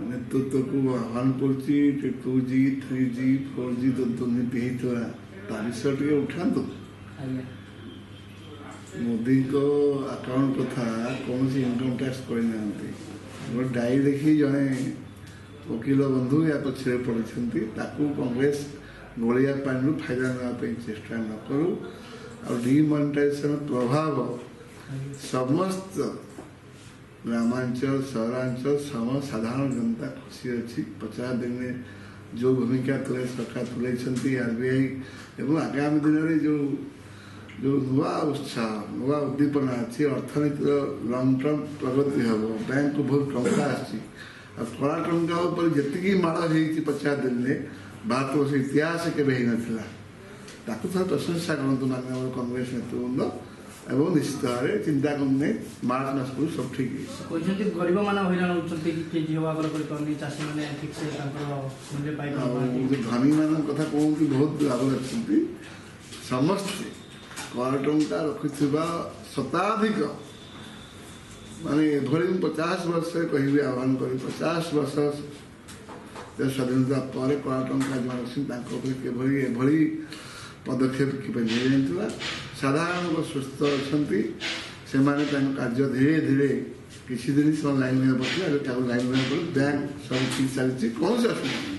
नेतृत्व को आह्वान कर 2G 3G 4G तो दुर्नीति होता ता विषय टे उठा मोदी को अकाउंट कथा कौन सी इनकम टैक्स करना गोटे डायरी देखी जड़े वकिल बंधु या पछे पड़ती कांग्रेस गोलिया पानी फायदा नापी चेष्टा न करूँ और डिमोनेटाइजेशन प्रभाव समस्त ग्रामांचल सहरांचल सम साधारण जनता खुशी अच्छी 50 दिन में जो भूमिका तुले सरकार तुले आरबीआई एवं आगामी दिन में जो जो नुआ उत्साह नुआ उद्दीपना अच्छी अर्थनीति लंग टर्म प्रगति हम बैंक को बहुत टंका आसी कला टंका पर जी माड़ हो 50 दिन में भारत वर्ष इतिहास के थोड़ा प्रशंसा करूँ माननीय कांग्रेस नेतृवृंद एवं निश्चित भाव में चिंता करने मार्च मास को सब ठीक है गरीब मान हईराण धनी मान कथा कहते बहुत लाभ रखते समस्ते कर टंका रखिथिबा शताधिक माने भली 50 वर्ष कहि आह्वान करी 50 वर्ष स्वाधीनता पर कर टंका जो रखी एभली पदक्षेप कि साधारण लोग सुस्थ अच्छा से कार्य धीरे धीरे किसी दिन लाइन में बसले लाइन में बैंक सब ठीक चलती कौन सी असुविधा